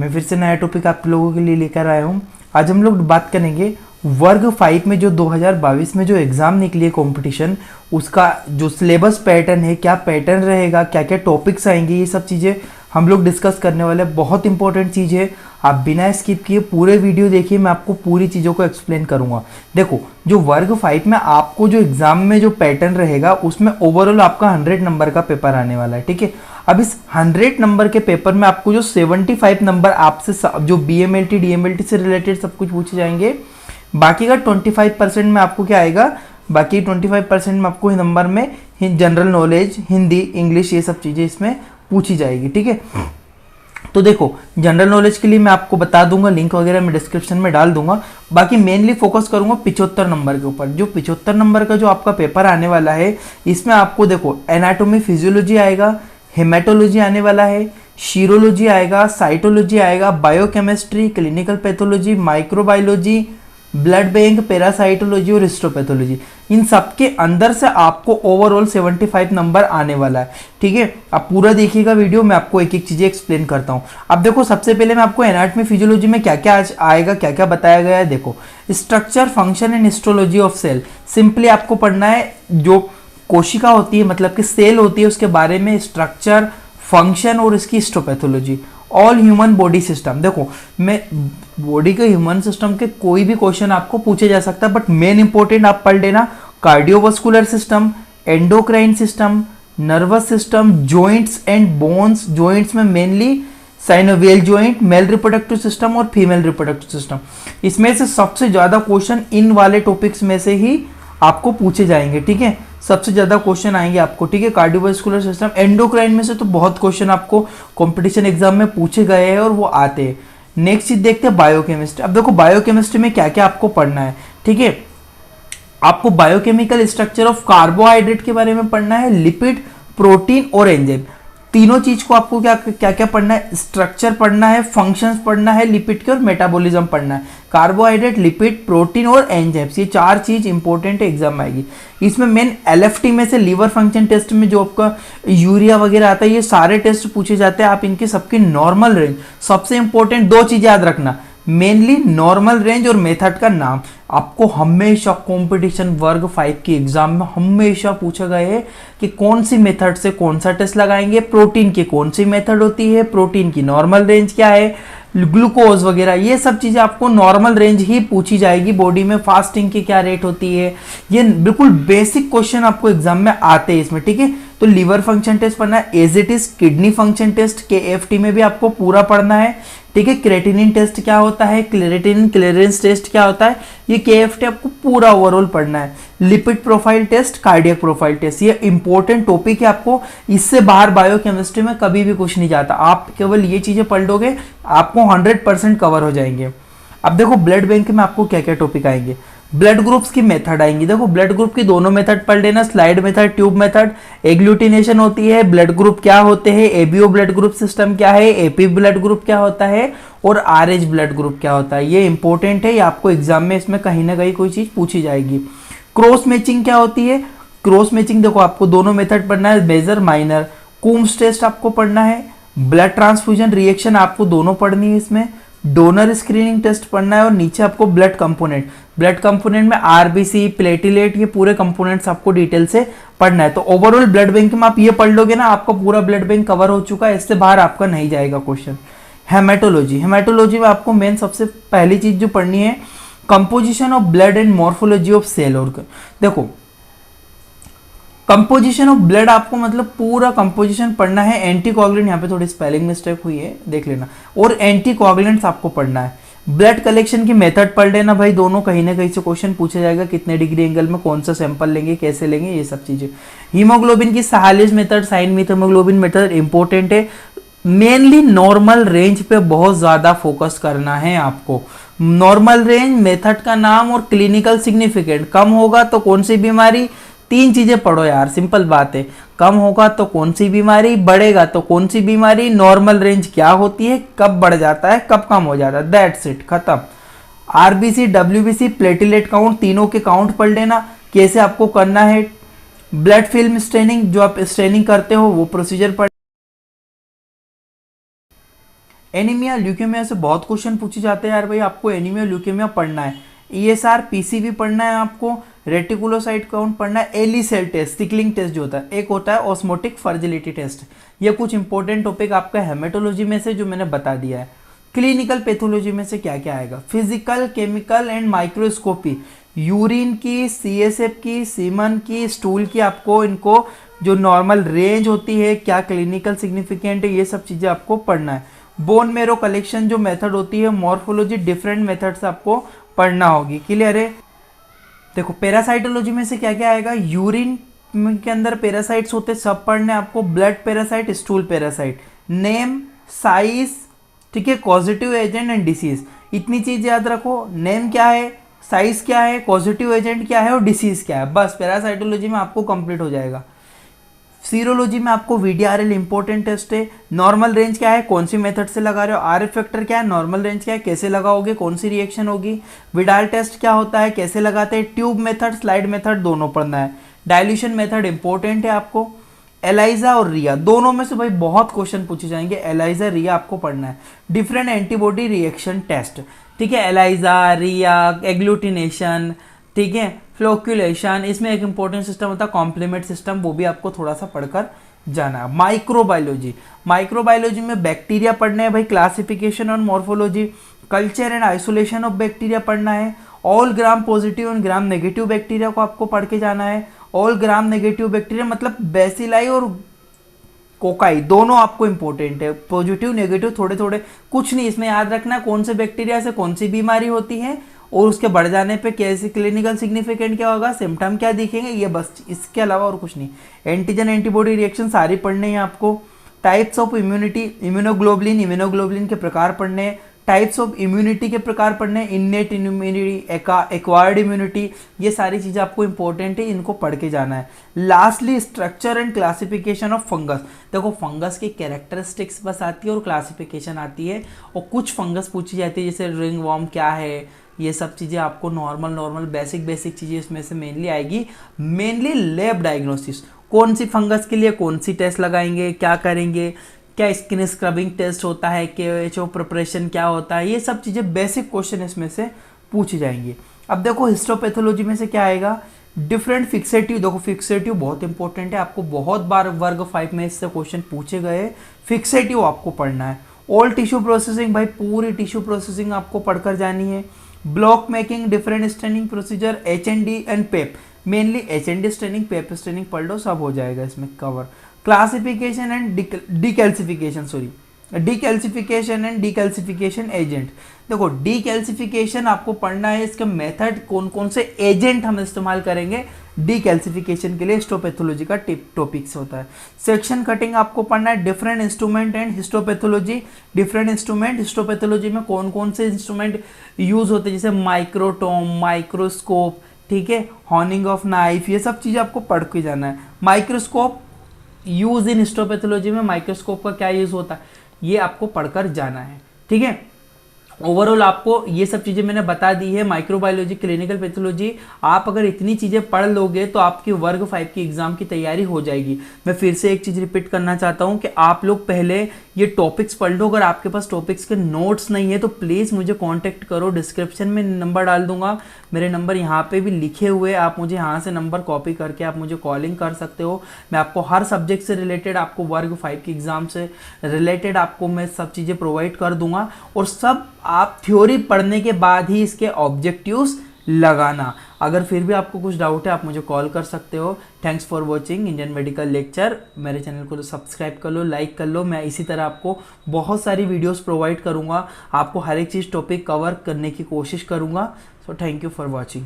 मैं फिर से नया टॉपिक आप लोगों के लिए लेकर आया हूँ। आज हम लोग बात करेंगे वर्ग 5 में जो 2022 में जो एग्ज़ाम निकली है कंपटीशन, उसका जो सिलेबस पैटर्न है, क्या पैटर्न रहेगा, क्या क्या टॉपिक्स आएंगे, ये सब चीज़ें हम लोग डिस्कस करने वाले हैं। बहुत इंपॉर्टेंट चीज़ है, आप बिना स्किप किए पूरे वीडियो देखिए, मैं आपको पूरी चीज़ों को एक्सप्लेन करूंगा। देखो, जो वर्ग 5 में आपको जो एग्जाम में जो पैटर्न रहेगा, उसमें ओवरऑल आपका 100 नंबर का पेपर आने वाला है, ठीक है। अब इस 100 नंबर के पेपर में आपको जो 75 नंबर आपसे जो BMLT DMLT से रिलेटेड सब कुछ पूछे जाएंगे, बाकी का 25% में आपको क्या आएगा, बाकी 25% में आपको नंबर में जनरल नॉलेज, हिंदी, इंग्लिश, ये सब चीज़ें इसमें पूछी जाएगी, ठीक है। तो देखो, जनरल नॉलेज के लिए मैं आपको बता दूंगा, लिंक वगैरह मैं डिस्क्रिप्शन में डाल दूंगा। बाकी मेनली फोकस करूंगा 75 नंबर के ऊपर। जो 75 नंबर का जो आपका पेपर आने वाला है, इसमें आपको देखो एनाटॉमी फिजियोलॉजी आएगा, हेमेटोलॉजी आने वाला है, शीरोलॉजी आएगा, साइटोलॉजी आएगा, biochemistry, clinical pathology, microbiology, blood bank, parasitology और हिस्टोपैथोलॉजी। इन सब के अंदर से आपको ओवरऑल 75 नंबर आने वाला है, ठीक है। आप पूरा देखिएगा वीडियो, मैं आपको एक एक चीजें एक्सप्लेन करता हूं। अब देखो, सबसे पहले मैं आपको एनाटॉमी फिजियोलॉजी में क्या क्या आएगा, क्या क्या बताया गया है। देखो, structure, function and histology of cell. Simply आपको पढ़ना है जो कोशिका होती है, मतलब कि सेल होती है, उसके बारे में स्ट्रक्चर, फंक्शन और इसकी histopathology. All human body system. देखो, मैं बॉडी के ह्यूमन सिस्टम के कोई भी क्वेश्चन आपको पूछे जा सकता है, बट मेन इंपॉर्टेंट आप पढ़ लेना cardiovascular system, endocrine system, nervous system, joints and bones. Joints में mainly synovial joint, male reproductive system और फीमेल रिप्रोडक्टिव सिस्टम। इसमें से सबसे ज्यादा क्वेश्चन इन वाले टॉपिक्स में से ही आपको पूछे जाएंगे, ठीक है। सबसे ज्यादा क्वेश्चन आएंगे आपको, ठीक है। कार्डियोवास्कुलर सिस्टम, एंडोक्राइन में से तो बहुत क्वेश्चन आपको कंपटीशन एग्जाम में पूछे गए हैं और वो आते हैं। नेक्स्ट चीज देखते हैं बायोकेमिस्ट्री। अब देखो, बायोकेमिस्ट्री में क्या क्या आपको पढ़ना है, ठीक है। आपको बायोकेमिकल स्ट्रक्चर ऑफ कार्बोहाइड्रेट के बारे में पढ़ना है, लिपिड, प्रोटीन और एंजाइम। तीनों चीज को आपको क्या क्या क्या पढ़ना है, स्ट्रक्चर पढ़ना है, फंक्शंस पढ़ना है, लिपिड के और मेटाबॉलिज्म पढ़ना है। कार्बोहाइड्रेट, लिपिड, प्रोटीन और एंजाइम्स, ये चार चीज इंपॉर्टेंट एग्जाम आएगी। इसमें मेन LFT में से लीवर फंक्शन टेस्ट में जो आपका यूरिया वगैरह आता है, ये सारे टेस्ट पूछे जाते हैं। आप इनके सबकी नॉर्मल रेंज, सबसे इंपॉर्टेंट दो चीजें याद रखना, मेनली नॉर्मल रेंज और मेथड का नाम। आपको हमेशा कंपटीशन वर्ग 5 की एग्जाम में हमेशा पूछा गया है कि कौन सी मेथड से कौन सा टेस्ट लगाएंगे, प्रोटीन की कौन सी मेथड होती है, प्रोटीन की नॉर्मल रेंज क्या है, ग्लूकोज वगैरह, ये सब चीजें आपको नॉर्मल रेंज ही पूछी जाएगी। बॉडी में फास्टिंग की क्या रेट होती है, ये बिल्कुल बेसिक क्वेश्चन आपको एग्जाम में आते हैं इसमें, ठीक है। तो लीवर फंक्शन टेस्ट पढ़ना है, as it is kidney function test KFT में भी आपको पूरा पढ़ना है, ठीक है। क्रेटिनिन टेस्ट क्या होता है, क्रेटिनिन क्लियरेंस टेस्ट क्या होता है, ये KFT आपको पूरा ओवरऑल पढ़ना है। Lipid profile test, cardiac profile test, ये इंपॉर्टेंट टॉपिक है। आपको इससे बाहर बायोकेमिस्ट्री में कभी भी कुछ नहीं जाता। आप केवल ये चीजें पढ़ लोगे, आपको 100% कवर हो जाएंगे। अब देखो, ब्लड बैंक में आपको क्या क्या टॉपिक आएंगे, ब्लड ग्रुप्स की मेथड आएंगी। देखो, ब्लड ग्रुप की दोनों मेथड पढ़ लेना, slide method, tube method. Agglutination होती है, ब्लड ग्रुप क्या होते हैं, ABO ब्लड ग्रुप सिस्टम क्या है, AP ब्लड ग्रुप क्या होता है और RH ब्लड ग्रुप क्या होता है, ये इंपॉर्टेंट है। ये आपको एग्जाम में इसमें कहीं ना कहीं कोई चीज पूछी जाएगी। क्रॉस मैचिंग क्या होती है, क्रॉस मैचिंग देखो आपको दोनों मेथड पढ़ना है, मेजर माइनर। कूम्स टेस्ट आपको पढ़ना है, ब्लड ट्रांसफ्यूजन रिएक्शन आपको दोनों पढ़नी है इसमें। डोनर स्क्रीनिंग टेस्ट पढ़ना है और नीचे आपको ब्लड कंपोनेंट, ब्लड कंपोनेंट में RBC, प्लेटिलेट, ये पूरे कंपोनेंट्स आपको डिटेल से पढ़ना है। तो ओवरऑल ब्लड बैंक में आप ये पढ़ लोगे ना, आपका पूरा ब्लड बैंक कवर हो चुका है, इससे बाहर आपका नहीं जाएगा क्वेश्चन। हेमेटोलॉजी, हेमेटोलॉजी में आपको मेन सबसे पहली चीज जो पढ़नी है, composition of blood and morphology of cell organ. देखो, कंपोजिशन ऑफ ब्लड आपको मतलब पूरा कंपोजिशन पढ़ना है। एंटीकोगुलेंट, यहाँ पे थोड़ी स्पेलिंग मिस्टेक हुई है, देख लेना। और एंटीकोगुलेंट्स आपको पढ़ना है। ब्लड कलेक्शन की मेथड पढ़ लेना भाई, दोनों कहीं ना कहीं से क्वेश्चन पूछा जाएगा, कितने डिग्री एंगल में कौन सा सैंपल लेंगे, कैसे लेंगे, ये सब चीजें। हीमोग्लोबिन की Sahli's method, cyanmethaemoglobin method important है। मेनली नॉर्मल रेंज पे बहुत ज्यादा फोकस करना है आपको। नॉर्मल रेंज, मेथड का नाम और क्लिनिकल सिग्निफिकेंट। कम होगा तो कौन सी बीमारी, तीन चीजें पढ़ो यार, सिंपल बात है। कम होगा तो कौन सी बीमारी, बढ़ेगा तो कौन सी बीमारी, नॉर्मल रेंज क्या होती है, कब बढ़ जाता है, कब कम हो जाता है, दैट्स इट, खत्म। RBC, WBC, प्लेटिलेट काउंट, तीनों के काउंट पढ़ लेना, कैसे आपको करना है। ब्लड फिल्म स्टेनिंग, जो आप स्टेनिंग करते हो वो प्रोसीजर पढ़। एनीमिया ल्यूकेमिया से बहुत क्वेश्चन पूछे जाते हैं यार भाई, आपको एनीमिया ल्यूकेमिया पढ़ना है, ESR PCV पढ़ना है, आपको रेटिकुलोसाइट काउंट पढ़ना है, L E cell test, sickling test जो होता है, एक होता है ऑस्मोटिक फर्जिलिटी टेस्ट। ये कुछ इंपॉर्टेंट टॉपिक आपका हेमेटोलॉजी में से जो मैंने बता दिया है। क्लिनिकल पैथोलॉजी में से क्या क्या आएगा, physical, chemical and microscopy, urine की, CSF की, सीमन की, स्टूल की, आपको इनको जो नॉर्मल रेंज होती है, क्या क्लिनिकल सिग्निफिकेंट है, ये सब चीज़ें आपको पढ़ना है। बोन मेरो कलेक्शन जो मेथड होती है, मॉर्फोलॉजी, डिफरेंट मेथड से आपको पढ़ना होगी। क्लियर है। देखो पैरासाइटोलॉजी में से क्या क्या आएगा, यूरिन के अंदर पैरासाइट्स होते सब पढ़ने आपको, blood parasite, stool parasite, name, size, ठीक है, कॉजेटिव एजेंट एंड डिसीज, इतनी चीज याद रखो। नेम क्या है, साइज क्या है, कॉजेटिव एजेंट क्या है और डिसीज क्या है, बस पैरासाइटोलॉजी में आपको कंप्लीट हो जाएगा। सीरोलॉजी में आपको VDRL इंपॉर्टेंट टेस्ट है। नॉर्मल रेंज क्या है, कौन सी मेथड से लगा रहे हो, RF फैक्टर क्या है, नॉर्मल रेंज क्या है, कैसे लगाओगे, कौन सी रिएक्शन होगी। विडाल टेस्ट क्या होता है, कैसे लगाते हैं, ट्यूब मेथड, स्लाइड मेथड दोनों पढ़ना है। डाइल्यूशन मेथड इंपॉर्टेंट है आपको। एलाइजा और रिया दोनों में से भाई बहुत क्वेश्चन पूछे जाएंगे, एलाइजा रिया आपको पढ़ना है। डिफरेंट एंटीबॉडी रिएक्शन टेस्ट, ठीक है, एलाइजा, रिया, एग्लूटिनेशन, ठीक है, फ्लोक्यूलेशन, इसमें एक इंपॉर्टेंट सिस्टम होता है कॉम्प्लीमेंट सिस्टम, वो भी आपको थोड़ा सा पढ़कर जाना है। माइक्रोबायोलॉजी, माइक्रोबायोलॉजी में बैक्टीरिया पढ़ने हैं भाई, क्लासिफिकेशन और morphology, culture and isolation of bacteria पढ़ना है। All gram positive and gram negative bacteria को आपको पढ़ के जाना है। ऑल ग्राम नेगेटिव बैक्टीरिया मतलब बेसिलाई और कोकाई दोनों आपको इंपॉर्टेंट है, पॉजिटिव नेगेटिव थोड़े थोड़े, कुछ नहीं इसमें याद रखना कौन से बैक्टीरिया से कौन सी बीमारी होती है और उसके बढ़ जाने पे कैसे क्लिनिकल सिग्निफिकेंट क्या होगा, सिम्टम क्या दिखेंगे, ये बस, इसके अलावा और कुछ नहीं। एंटीजन एंटीबॉडी रिएक्शन सारी पढ़ने हैं आपको। Types of immunity, immunoglobulin, immunoglobulin के प्रकार पढ़ने हैं। टाइप्स ऑफ इम्यूनिटी के प्रकार पढ़ने हैं, इन्नेट इम्यूनिटी, एक्वायर्ड इम्यूनिटी, ये सारी चीज़ें आपको इंपॉर्टेंट है, इनको पढ़ के जाना है। Lastly structure and classification of fungus, देखो फंगस की कैरेक्टरिस्टिक्स बस आती है और क्लासिफिकेशन आती है, और कुछ फंगस पूछी जाती है जैसे रिंग वॉर्म क्या है, ये सब चीज़ें आपको नॉर्मल बेसिक चीज़ें इसमें से मेनली आएगी। मेनली लैब डायग्नोसिस, कौन सी फंगस के लिए कौन सी टेस्ट लगाएंगे, क्या करेंगे, क्या स्किन स्क्रबिंग टेस्ट होता है, KOH प्रिपरेशन क्या होता है, ये सब चीज़ें बेसिक क्वेश्चन इसमें से पूछी जाएंगी। अब देखो हिस्टोपैथोलॉजी में से क्या आएगा, डिफरेंट फिक्सेटिव, देखो फिक्सेटिव बहुत इंपॉर्टेंट है, आपको बहुत बार वर्ग 5 में इससे क्वेश्चन पूछे गए, फिक्सेटिव आपको पढ़ना है। ऑल टिश्यू प्रोसेसिंग, भाई पूरी टिश्यू प्रोसेसिंग आपको पढ़कर जानी है। Block making, different staining procedure, HND and pap, mainly HND staining, pap staining पढ़ लो, सब हो जाएगा इसमें cover. Classification and decalcification, decalcification and decalcification agent, देखो डीकैल्सिफिकेशन आपको पढ़ना है, इसके मेथड कौन कौन से एजेंट हम इस्तेमाल करेंगे डीकैल्सिफिकेशन के लिए, हिस्टोपैथोलॉजी का टॉपिक्स होता है। सेक्शन कटिंग आपको पढ़ना है। Different instrument and histopathology, different instrument, histopathology में कौन कौन से इंस्ट्रूमेंट यूज होते हैं, जैसे माइक्रोटोम, माइक्रोस्कोप, ठीक है, हॉर्निंग ऑफ नाइफ, ये सब चीज़ें आपको पढ़ के जाना है। माइक्रोस्कोप यूज इन हिस्टोपैथोलॉजी में माइक्रोस्कोप का क्या यूज होता है, ये आपको पढ़कर जाना है, ठीक है। ओवरऑल आपको ये सब चीज़ें मैंने बता दी है, माइक्रोबायोलॉजी, क्लिनिकल पैथोलॉजी, आप अगर इतनी चीज़ें पढ़ लोगे तो आपकी वर्ग 5 की एग्जाम की तैयारी हो जाएगी। मैं फिर से एक चीज़ रिपीट करना चाहता हूँ कि आप लोग पहले ये टॉपिक्स पढ़ लो, अगर आपके पास टॉपिक्स के नोट्स नहीं है तो प्लीज़ मुझे कॉन्टैक्ट करो, डिस्क्रिप्शन में नंबर डाल दूंगा, मेरे नंबर यहाँ पे भी लिखे हुए, आप मुझे यहाँ से नंबर कॉपी करके आप मुझे कॉलिंग कर सकते हो। मैं आपको हर सब्जेक्ट से रिलेटेड, आपको वर्ग 5 की एग्जाम से रिलेटेड आपको मैं सब चीज़ें प्रोवाइड कर दूंगा, और सब आप थ्योरी पढ़ने के बाद ही इसके ऑब्जेक्टिव्स लगाना। अगर फिर भी आपको कुछ डाउट है आप मुझे कॉल कर सकते हो। Thanks for watching Indian medical lecture. मेरे चैनल को सब्सक्राइब कर लो, लाइक कर लो। मैं इसी तरह आपको बहुत सारी वीडियोस प्रोवाइड करूंगा, आपको हर एक चीज़ टॉपिक कवर करने की कोशिश करूंगा। So thank you for watching.